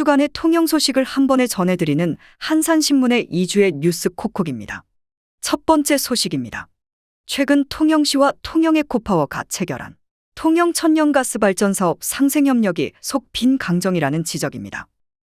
주간의 통영 소식을 한 번에 전해드리는 한산신문의 2주의 뉴스 콕콕입니다. 첫 번째 소식입니다. 최근 통영시와 통영에코파워가 체결한 통영 천연가스발전사업 상생협력이 속 빈 강정이라는 지적입니다.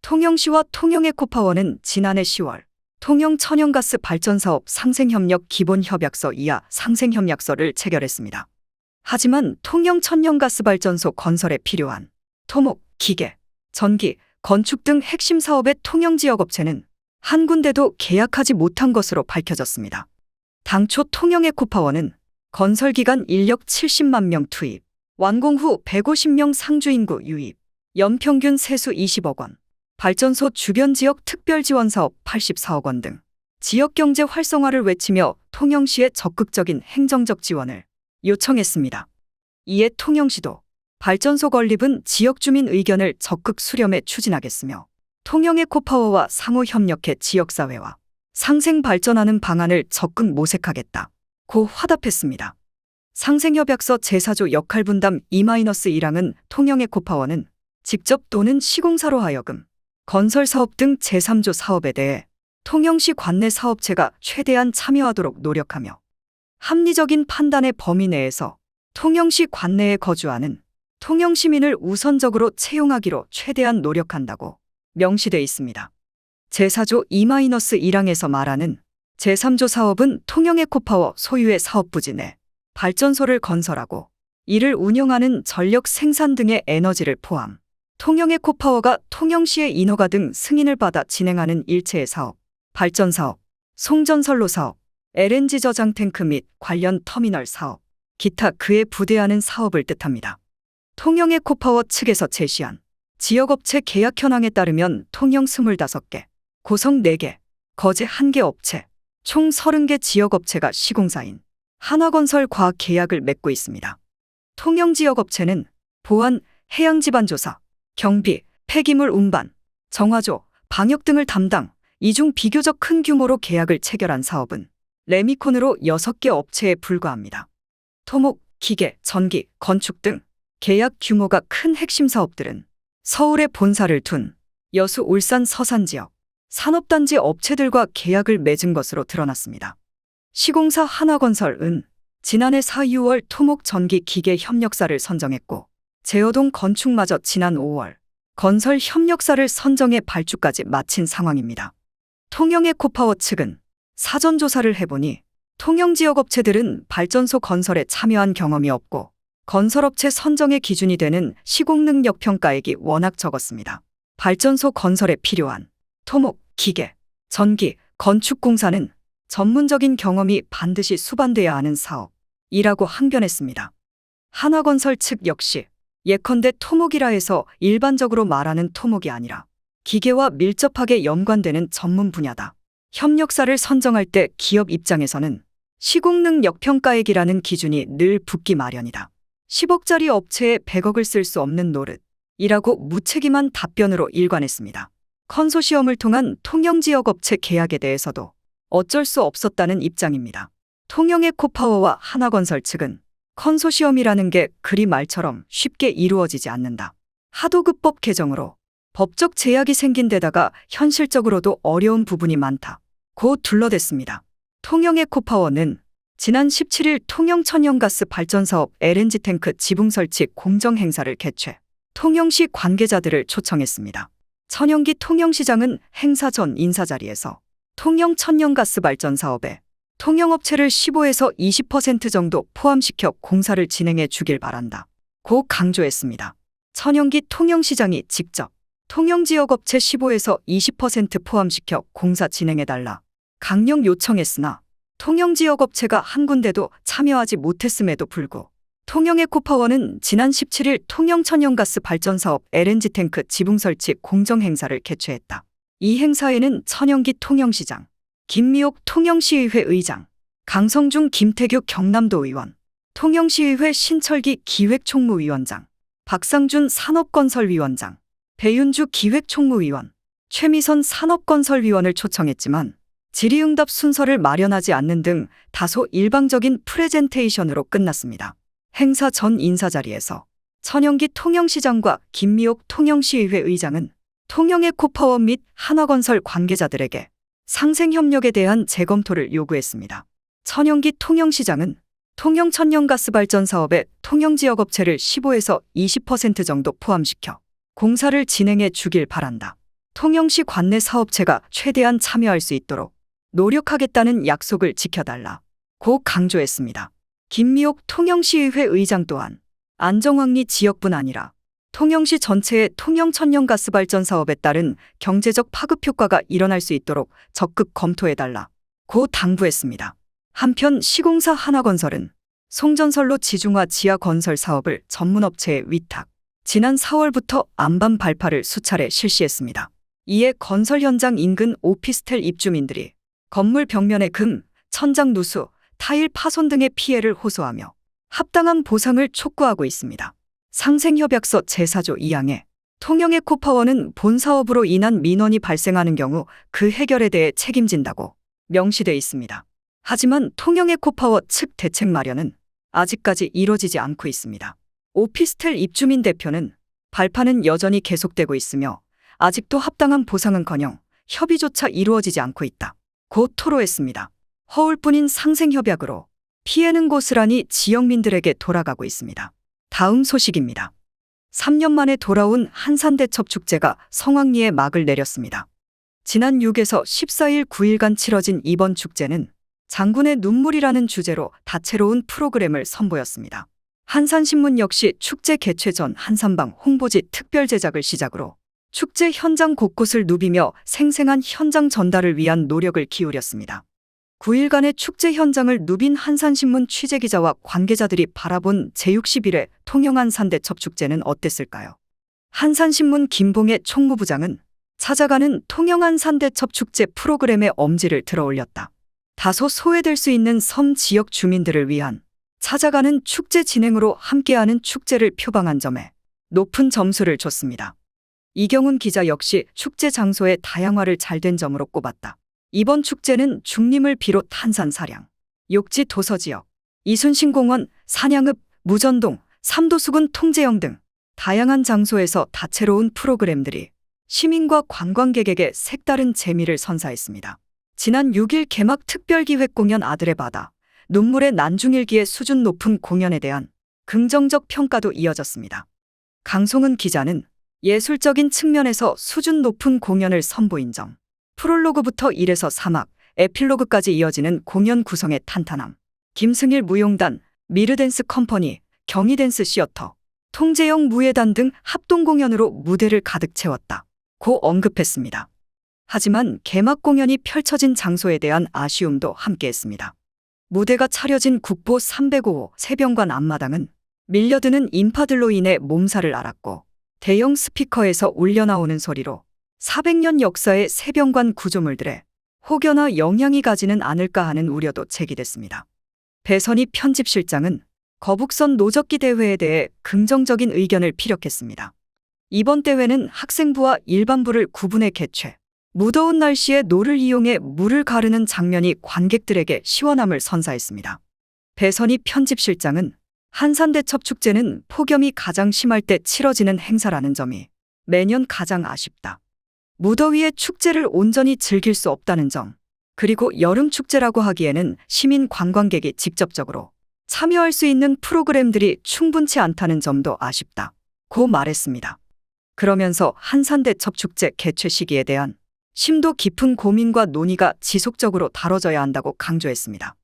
통영시와 통영에코파워는 지난해 10월 통영 천연가스 발전사업 상생협력 기본협약서 이하 상생협약서를 체결했습니다. 하지만 통영 천연가스발전소 건설에 필요한 토목, 기계, 전기, 건축 등 핵심 사업의 통영 지역업체는 한 군데도 계약하지 못한 것으로 밝혀졌습니다. 당초 통영에코파워는 건설기간 인력 70만 명 투입, 완공 후 150명 상주인구 유입, 연평균 세수 20억 원, 발전소 주변 지역 특별지원사업 84억 원 등 지역경제 활성화를 외치며 통영시의 적극적인 행정적 지원을 요청했습니다. 이에 통영시도 발전소 건립은 지역 주민 의견을 적극 수렴해 추진하겠으며 통영에코파워와 상호 협력해 지역사회와 상생 발전하는 방안을 적극 모색하겠다 고 화답했습니다. 상생협약서 제4조 역할분담 2-1항은 통영에코파워는 직접 또는 시공사로 하여금 건설사업 등 제3조 사업에 대해 통영시 관내 사업체가 최대한 참여하도록 노력하며 합리적인 판단의 범위 내에서 통영시 관내에 거주하는 통영시민을 우선적으로 채용하기로 최대한 노력한다고 명시돼 있습니다. 제4조 2-1항에서 말하는 제3조 사업은 통영에코파워 소유의 사업부지 내 발전소를 건설하고 이를 운영하는 전력 생산 등의 에너지를 포함 통영에코파워가 통영시의 인허가 등 승인을 받아 진행하는 일체의 사업, 발전사업, 송전선로 사업, LNG 저장 탱크 및 관련 터미널 사업, 기타 그에 부대하는 사업을 뜻합니다. 통영에코파워 측에서 제시한 지역업체 계약 현황에 따르면 통영 25개, 고성 4개, 거제 1개 업체, 총 30개 지역업체가 시공사인 한화건설 과학 계약을 맺고 있습니다. 통영 지역업체는 보안, 해양지반조사, 경비, 폐기물 운반, 정화조, 방역 등을 담당, 이 중 비교적 큰 규모로 계약을 체결한 사업은 레미콘으로 6개 업체에 불과합니다. 토목, 기계, 전기, 건축 등 계약 규모가 큰 핵심 사업들은 서울에 본사를 둔 여수, 울산, 서산 지역 산업단지 업체들과 계약을 맺은 것으로 드러났습니다. 시공사 한화건설은 지난해 4-6월 토목 전기 기계 협력사를 선정했고 제어동 건축마저 지난 5월 건설 협력사를 선정해 발주까지 마친 상황입니다. 통영에코파워 측은 사전 조사를 해보니 통영 지역 업체들은 발전소 건설에 참여한 경험이 없고 건설업체 선정의 기준이 되는 시공능력 평가액이 워낙 적었습니다. 발전소 건설에 필요한 토목, 기계, 전기, 건축 공사는 전문적인 경험이 반드시 수반돼야 하는 사업이라고 항변했습니다. 한화건설 측 역시 예컨대 토목이라 해서 일반적으로 말하는 토목이 아니라 기계와 밀접하게 연관되는 전문 분야다. 협력사를 선정할 때 기업 입장에서는 시공능력 평가액이라는 기준이 늘 붙기 마련이다. 10억짜리 업체에 100억을 쓸 수 없는 노릇이라고 무책임한 답변으로 일관했습니다. 컨소시엄을 통한 통영 지역 업체 계약에 대해서도 어쩔 수 없었다는 입장입니다. 통영에코파워와 한화건설 측은 컨소시엄이라는 게 그리 말처럼 쉽게 이루어지지 않는다. 하도급법 개정으로 법적 제약이 생긴 데다가 현실적으로도 어려운 부분이 많다 고 둘러댔습니다. 통영에코파워는 지난 17일 통영 천연가스 발전사업 LNG 탱크 지붕 설치 공정 행사를 개최 통영시 관계자들을 초청했습니다. 천영기 통영시장은 행사 전 인사 자리에서 통영 천연가스 발전사업에 통영업체를 15에서 20% 정도 포함시켜 공사를 진행해 주길 바란다 고 강조했습니다. 천영기 통영시장이 직접 통영 지역업체 15에서 20% 포함시켜 공사 진행해달라 강령 요청했으나 통영 지역업체가 한 군데도 참여하지 못했음에도 불구 통영에코파워는 지난 17일 통영 천연가스 발전사업 LNG 탱크 지붕 설치 공정 행사를 개최했다. 이 행사에는 천영기 통영시장, 김미옥 통영시의회 의장, 강성중 김태규 경남도 의원, 통영시의회 신철기 기획총무위원장, 박상준 산업건설위원장, 배윤주 기획총무위원, 최미선 산업건설위원을 초청했지만 질의응답 순서를 마련하지 않는 등 다소 일방적인 프레젠테이션으로 끝났습니다. 행사 전 인사 자리에서 천영기 통영시장과 김미옥 통영시의회 의장은 통영의 코파워 및 한화건설 관계자들에게 상생협력에 대한 재검토를 요구했습니다. 천영기 통영시장은 통영 천연가스 발전 사업에 통영지역업체를 15에서 20% 정도 포함시켜 공사를 진행해 주길 바란다. 통영시 관내 사업체가 최대한 참여할 수 있도록 노력하겠다는 약속을 지켜달라 고 강조했습니다. 김미옥 통영시의회 의장 또한 안정환리 지역뿐 아니라 통영시 전체의 통영 천연가스 발전 사업에 따른 경제적 파급 효과가 일어날 수 있도록 적극 검토해달라 고 당부했습니다. 한편 시공사 한화건설은 송전선로 지중화 지하 건설 사업을 전문업체에 위탁, 지난 4월부터 안반 발파를 수차례 실시했습니다. 이에 건설 현장 인근 오피스텔 입주민들이 건물 벽면의 금, 천장 누수, 타일 파손 등의 피해를 호소하며 합당한 보상을 촉구하고 있습니다. 상생협약서 제4조 2항에 통영의 코파워는 본 사업으로 인한 민원이 발생하는 경우 그 해결에 대해 책임진다고 명시돼 있습니다. 하지만 통영의 코파워 측 대책 마련은 아직까지 이뤄지지 않고 있습니다. 오피스텔 입주민 대표는 발파는 여전히 계속되고 있으며 아직도 합당한 보상은커녕 협의조차 이루어지지 않고 있다 고 토로했습니다. 허울뿐인 상생협약으로 피해는 고스란히 지역민들에게 돌아가고 있습니다. 다음 소식입니다. 3년 만에 돌아온 한산대첩축제가 성황리에 막을 내렸습니다. 지난 6에서 14일 9일간 치러진 이번 축제는 장군의 눈물이라는 주제로 다채로운 프로그램을 선보였습니다. 한산신문 역시 축제 개최 전 한산방 홍보지 특별 제작을 시작으로 축제 현장 곳곳을 누비며 생생한 현장 전달을 위한 노력을 기울였습니다. 9일간의 축제 현장을 누빈 한산신문 취재기자와 관계자들이 바라본 제61회 통영한산대첩축제는 어땠을까요? 한산신문 김봉애 총무부장은 찾아가는 통영한산대첩축제 프로그램의 엄지를 들어올렸다. 다소 소외될 수 있는 섬 지역 주민들을 위한 찾아가는 축제 진행으로 함께하는 축제를 표방한 점에 높은 점수를 줬습니다. 이경훈 기자 역시 축제 장소의 다양화를 잘된 점으로 꼽았다. 이번 축제는 중림을 비롯 한산 사량, 욕지 도서지역, 이순신공원, 산양읍, 무전동, 삼도수군 통제영 등 다양한 장소에서 다채로운 프로그램들이 시민과 관광객에게 색다른 재미를 선사했습니다. 지난 6일 개막 특별기획 공연 아들의 바다, 눈물의 난중일기의 수준 높은 공연에 대한 긍정적 평가도 이어졌습니다. 강송은 기자는 예술적인 측면에서 수준 높은 공연을 선보인 점, 프롤로그부터 1에서 3악, 에필로그까지 이어지는 공연 구성의 탄탄함, 김승일 무용단, 미르댄스 컴퍼니, 경희댄스 시어터, 통제영 무예단 등 합동공연으로 무대를 가득 채웠다 고 언급했습니다. 하지만 개막 공연이 펼쳐진 장소에 대한 아쉬움도 함께했습니다. 무대가 차려진 국보 305호 세병관 앞마당은 밀려드는 인파들로 인해 몸살을 앓았고 대형 스피커에서 울려나오는 소리로 400년 역사의 세병관 구조물들의 혹여나 영향이 가지는 않을까 하는 우려도 제기됐습니다. 배선희 편집실장은 거북선 노젓기 대회에 대해 긍정적인 의견을 피력했습니다. 이번 대회는 학생부와 일반부를 구분해 개최, 무더운 날씨에 노를 이용해 물을 가르는 장면이 관객들에게 시원함을 선사했습니다. 배선희 편집실장은 한산대첩축제는 폭염이 가장 심할 때 치러지는 행사라는 점이 매년 가장 아쉽다. 무더위에 축제를 온전히 즐길 수 없다는 점, 그리고 여름 축제라고 하기에는 시민 관광객이 직접적으로 참여할 수 있는 프로그램들이 충분치 않다는 점도 아쉽다 고 말했습니다. 그러면서 한산대첩축제 개최 시기에 대한 심도 깊은 고민과 논의가 지속적으로 다뤄져야 한다고 강조했습니다.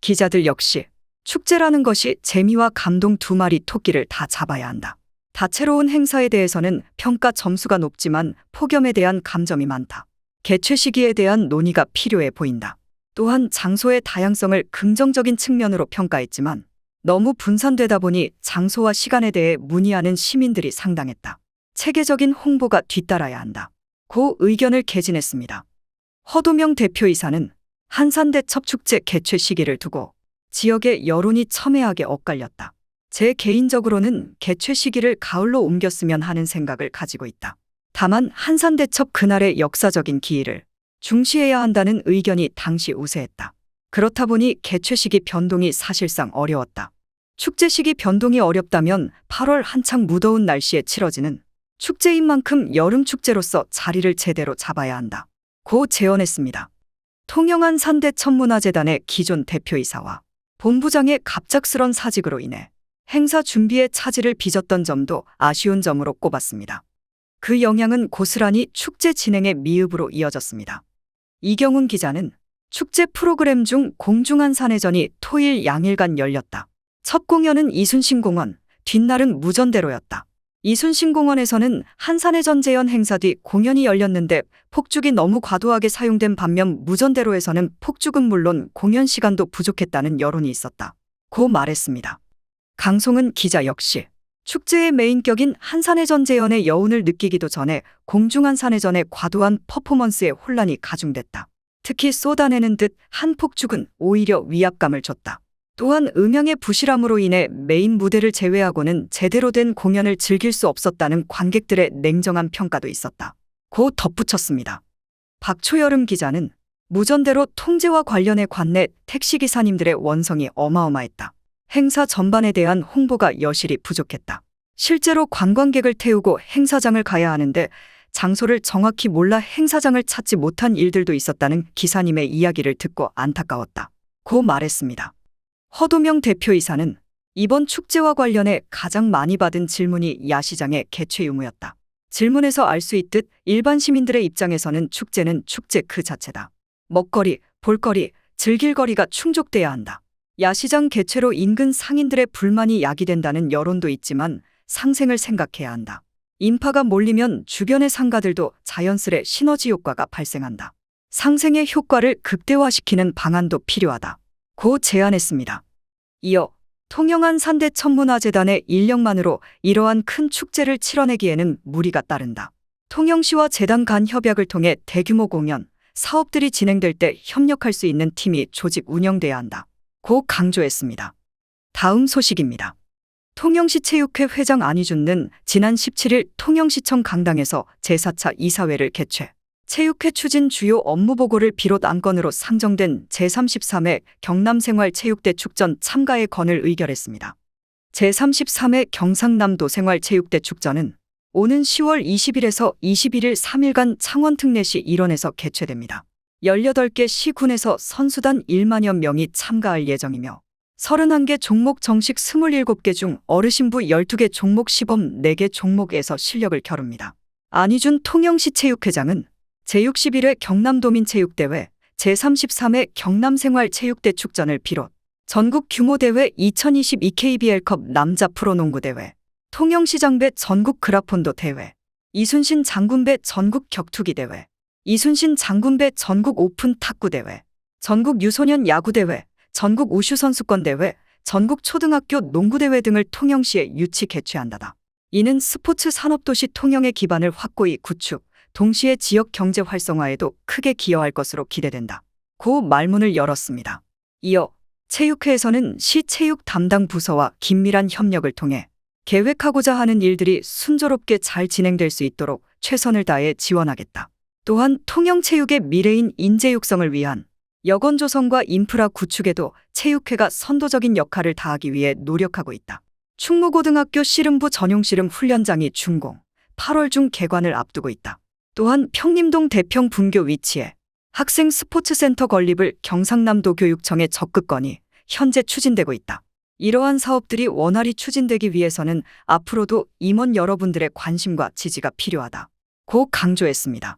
기자들 역시 축제라는 것이 재미와 감동 두 마리 토끼를 다 잡아야 한다. 다채로운 행사에 대해서는 평가 점수가 높지만 폭염에 대한 감점이 많다. 개최 시기에 대한 논의가 필요해 보인다. 또한 장소의 다양성을 긍정적인 측면으로 평가했지만 너무 분산되다 보니 장소와 시간에 대해 문의하는 시민들이 상당했다. 체계적인 홍보가 뒤따라야 한다 고 의견을 개진했습니다. 허도명 대표이사는 한산대첩축제 개최 시기를 두고 지역의 여론이 첨예하게 엇갈렸다. 제 개인적으로는 개최 시기를 가을로 옮겼으면 하는 생각을 가지고 있다. 다만 한산대첩 그날의 역사적인 기일을 중시해야 한다는 의견이 당시 우세했다. 그렇다 보니 개최 시기 변동이 사실상 어려웠다. 축제 시기 변동이 어렵다면 8월 한창 무더운 날씨에 치러지는 축제인 만큼 여름 축제로서 자리를 제대로 잡아야 한다. 고 제언했습니다. 통영한 산대천문화재단의 기존 대표이사와 본부장의 갑작스런 사직으로 인해 행사 준비에 차질을 빚었던 점도 아쉬운 점으로 꼽았습니다. 그 영향은 고스란히 축제 진행의 미흡으로 이어졌습니다. 이경훈 기자는 축제 프로그램 중 공중한 산해전이 토일 양일간 열렸다. 첫 공연은 이순신 공원, 뒷날은 무전대로였다. 이순신 공원에서는 한산해전 재현 행사 뒤 공연이 열렸는데 폭죽이 너무 과도하게 사용된 반면 무전대로에서는 폭죽은 물론 공연 시간도 부족했다는 여론이 있었다. 고 말했습니다. 강송은 기자 역시 축제의 메인격인 한산해전 재현의 여운을 느끼기도 전에 공중한산해전의 과도한 퍼포먼스에 혼란이 가중됐다. 특히 쏟아내는 듯 한 폭죽은 오히려 위압감을 줬다. 또한 음향의 부실함으로 인해 메인 무대를 제외하고는 제대로 된 공연을 즐길 수 없었다는 관객들의 냉정한 평가도 있었다. 고 덧붙였습니다. 박초여름 기자는 무전대로 통제와 관련해 관내 택시기사님들의 원성이 어마어마했다. 행사 전반에 대한 홍보가 여실히 부족했다. 실제로 관광객을 태우고 행사장을 가야 하는데 장소를 정확히 몰라 행사장을 찾지 못한 일들도 있었다는 기사님의 이야기를 듣고 안타까웠다. 고 말했습니다. 허도명 대표이사는 이번 축제와 관련해 가장 많이 받은 질문이 야시장의 개최 유무였다. 질문에서 알 수 있듯 일반 시민들의 입장에서는 축제는 축제 그 자체다. 먹거리, 볼거리, 즐길거리가 충족돼야 한다. 야시장 개최로 인근 상인들의 불만이 야기된다는 여론도 있지만 상생을 생각해야 한다. 인파가 몰리면 주변의 상가들도 자연스레 시너지 효과가 발생한다. 상생의 효과를 극대화시키는 방안도 필요하다. 고 제안했습니다. 이어 통영한 산대천문화재단의 인력만으로 이러한 큰 축제를 치러내기에는 무리가 따른다. 통영시와 재단 간 협약을 통해 대규모 공연, 사업들이 진행될 때 협력할 수 있는 팀이 조직 운영돼야 한다. 고 강조했습니다. 다음 소식입니다. 통영시 체육회 회장 안희준은 지난 17일 통영시청 강당에서 제4차 이사회를 개최. 체육회 추진 주요 업무 보고를 비롯 안건으로 상정된 제33회 경남생활체육대 축전 참가의 건을 의결했습니다. 제33회 경상남도 생활체육대 축전은 오는 10월 20일에서 21일 3일간 창원 특례시 일원에서 개최됩니다. 18개 시군에서 선수단 1만여 명이 참가할 예정이며 31개 종목 정식 27개 중 어르신부 12개 종목 시범 4개 종목에서 실력을 겨룹니다. 안희준 통영시 체육회장은 제61회 경남도민체육대회, 제33회 경남생활체육대 축전을 비롯 전국 규모대회 2022 KBL컵 남자 프로농구대회, 통영시장배 전국 그라폰도 대회, 이순신 장군배 전국 격투기대회, 이순신 장군배 전국 오픈 탁구대회, 전국 유소년 야구대회, 전국 우슈선수권대회, 전국 초등학교 농구대회 등을 통영시에 유치 개최한다다. 이는 스포츠 산업도시 통영의 기반을 확고히 구축, 동시에 지역 경제 활성화에도 크게 기여할 것으로 기대된다. 고 말문을 열었습니다. 이어 체육회에서는 시 체육 담당 부서와 긴밀한 협력을 통해 계획하고자 하는 일들이 순조롭게 잘 진행될 수 있도록 최선을 다해 지원하겠다. 또한 통영체육의 미래인 인재 육성을 위한 여건 조성과 인프라 구축에도 체육회가 선도적인 역할을 다하기 위해 노력하고 있다. 충무고등학교 씨름부 전용씨름 훈련장이 준공, 8월 중 개관을 앞두고 있다. 또한 평림동 대평 분교 위치에 학생 스포츠센터 건립을 경상남도 교육청에 적극 건의, 현재 추진되고 있다. 이러한 사업들이 원활히 추진되기 위해서는 앞으로도 임원 여러분들의 관심과 지지가 필요하다. 고 강조했습니다.